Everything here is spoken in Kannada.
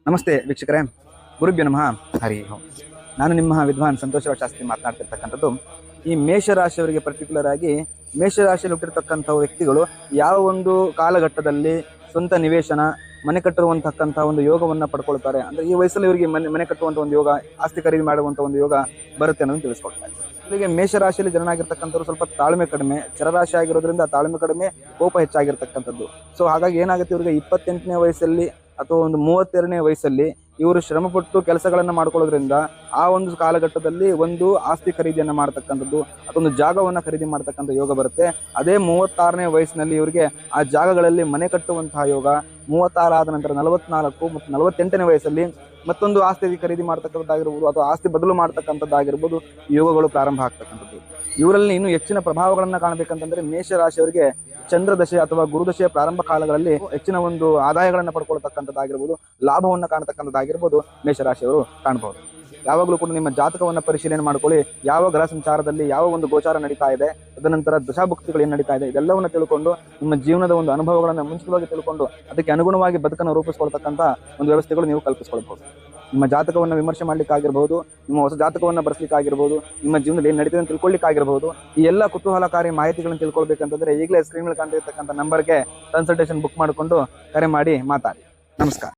ನಮಸ್ತೆ ವೀಕ್ಷಕರೇ, ಗುರುಭ್ಯೋ ನಮಃ. ಹರಿ ಓಂ. ನಾನು ನಿಮ್ಮ ವಿದ್ವಾನ್ ಸಂತೋಷರಾವ್ ಶಾಸ್ತ್ರಿ ಮಾತನಾಡ್ತಿರ್ತಕ್ಕಂಥದ್ದು. ಈ ಮೇಷರಾಶಿಯವರಿಗೆ ಪರ್ಟಿಕ್ಯುಲರ್ ಆಗಿ ಮೇಷರಾಶಿಯಲ್ಲಿ ಹುಟ್ಟಿರ್ತಕ್ಕಂಥ ವ್ಯಕ್ತಿಗಳು ಯಾವ ಒಂದು ಕಾಲಘಟ್ಟದಲ್ಲಿ ಸ್ವಂತ ನಿವೇಶನ ಮನೆ ಕಟ್ಟಿರುವಂತಕ್ಕಂಥ ಒಂದು ಯೋಗವನ್ನು ಪಡ್ಕೊಳ್ತಾರೆ ಅಂದ್ರೆ ಈ ವಯಸ್ಸಲ್ಲಿ ಇವರಿಗೆ ಮನೆ ಕಟ್ಟುವಂಥ ಒಂದು ಯೋಗ, ಆಸ್ತಿ ಖರೀದಿ ಮಾಡುವಂಥ ಒಂದು ಯೋಗ ಬರುತ್ತೆ ಅನ್ನೋದನ್ನು ತಿಳಿಸ್ಕೊಡ್ತಾರೆ. ಇವರಿಗೆ ಮೇಷರಾಶಿಯಲ್ಲಿ ಜನನಾಗಿರ್ತಕ್ಕಂಥವ್ರು ಸ್ವಲ್ಪ ತಾಳ್ಮೆ ಕಡಿಮೆ, ಚರರಾಶಿ ಆಗಿರೋದ್ರಿಂದ ತಾಳ್ಮೆ ಕಡಿಮೆ, ಕೋಪ ಹೆಚ್ಚಾಗಿರ್ತಕ್ಕಂಥದ್ದು. ಸೊ ಹಾಗಾಗಿ ಏನಾಗುತ್ತೆ, ಇವರಿಗೆ 28ನೇ ವಯಸ್ಸಲ್ಲಿ ಅಥವಾ ಒಂದು 32ನೇ ವಯಸ್ಸಲ್ಲಿ ಇವರು ಶ್ರಮಪಟ್ಟು ಕೆಲಸಗಳನ್ನು ಮಾಡ್ಕೊಳ್ಳೋದ್ರಿಂದ ಆ ಒಂದು ಕಾಲಘಟ್ಟದಲ್ಲಿ ಒಂದು ಆಸ್ತಿ ಖರೀದಿಯನ್ನು ಮಾಡ್ತಕ್ಕಂಥದ್ದು ಅಥವಾ ಒಂದು ಜಾಗವನ್ನು ಖರೀದಿ ಮಾಡ್ತಕ್ಕಂಥ ಯೋಗ ಬರುತ್ತೆ. ಅದೇ 36ನೇ ವಯಸ್ಸಿನಲ್ಲಿ ಇವರಿಗೆ ಆ ಜಾಗಗಳಲ್ಲಿ ಮನೆ ಕಟ್ಟುವಂತಹ ಯೋಗ, 36 ಆದ ನಂತರ 44 ಮತ್ತು 48ನೇ ವಯಸ್ಸಲ್ಲಿ ಮತ್ತೊಂದು ಆಸ್ತಿ ಖರೀದಿ ಮಾಡ್ತಕ್ಕಂಥದ್ದಾಗಿರ್ಬೋದು ಅಥವಾ ಆಸ್ತಿ ಬದಲು ಮಾಡ್ತಕ್ಕಂಥದ್ದಾಗಿರ್ಬೋದು ಯೋಗಗಳು ಪ್ರಾರಂಭ ಆಗ್ತಕ್ಕಂಥದ್ದು. ಇವರಲ್ಲಿ ಇನ್ನು ಹೆಚ್ಚಿನ ಪ್ರಭಾವಗಳನ್ನು ಕಾಣಬೇಕಂತಂದ್ರೆ ಮೇಷರಾಶಿಯವರಿಗೆ ಚಂದ್ರದಶೆ ಅಥವಾ ಗುರುದಶೆಯ ಪ್ರಾರಂಭ ಕಾಲಗಳಲ್ಲಿ ಹೆಚ್ಚಿನ ಒಂದು ಆದಾಯಗಳನ್ನು ಪಡ್ಕೊಳ್ತಕ್ಕಂಥದ್ದಾಗಿರ್ಬೋದು, ಲಾಭವನ್ನು ಕಾಣತಕ್ಕಂಥದ್ದಾಗಿರ್ಬೋದು ಮೇಷರಾಶಿಯವರು ಕಾಣಬಹುದು. ಯಾವಾಗಲೂ ಕೂಡ ನಿಮ್ಮ ಜಾತಕವನ್ನು ಪರಿಶೀಲನೆ ಮಾಡ್ಕೊಳ್ಳಿ. ಯಾವ ಗ್ರಹ ಸಂಚಾರದಲ್ಲಿ ಯಾವ ಒಂದು ಗೋಚಾರ ನಡೀತಾ ಇದೆ, ತದನಂತರ ದಶಾಭುಕ್ತಿಗಳು ಏನು ನಡೀತಾ ಇದೆ, ಇದೆಲ್ಲವನ್ನು ತಿಳ್ಕೊಂಡು ನಿಮ್ಮ ಜೀವನದ ಒಂದು ಅನುಭವಗಳನ್ನು ಮುಂಚಿತವಾಗಿ ತಿಳ್ಕೊಂಡು ಅದಕ್ಕೆ ಅನುಗುಣವಾಗಿ ಬದುಕನ್ನು ರೂಪಿಸ್ಕೊಳ್ತಕ್ಕಂಥ ಒಂದು ವ್ಯವಸ್ಥೆಗಳು ನೀವು ಕಲ್ಪಿಸ್ಕೊಳ್ಬಹುದು. ನಿಮ್ಮ ಜಾತಕವನ್ನು ವಿಮರ್ಶೆ ಮಾಡ್ಲಿಕ್ಕಾಗಿರ್ಬಹುದು, ನಿಮ್ಮ ಹೊಸ ಜಾತಕವನ್ನು ಬರೆಸಲಿಕ್ಕಾಗಿರ್ಬೋದು, ನಿಮ್ಮ ಜೀವನದಲ್ಲಿ ಏನು ನಡೀತದೆ ಅಂತ ತಿಳ್ಕೊಳ್ಳಿಕ್ಕಾಗಿರ್ಬೋದು. ಈ ಎಲ್ಲ ಕುತೂಹಲಕಾರಿ ಮಾಹಿತಿಗಳನ್ನು ತಿಳ್ಕೊಳ್ಬೇಕಂತಂದ್ರೆ ಈಗಲೇ ಸ್ಕ್ರೀನ್ ಮೇಲೆ ಕಾಣ್ತಿರ್ತಕ್ಕಂಥ ನಂಬರ್ಗೆ ಕನ್ಸಲ್ಟೇಷನ್ ಬುಕ್ ಮಾಡಿಕೊಂಡು ಕರೆ ಮಾಡಿ ಮಾತಾಡಿ. ನಮಸ್ಕಾರ.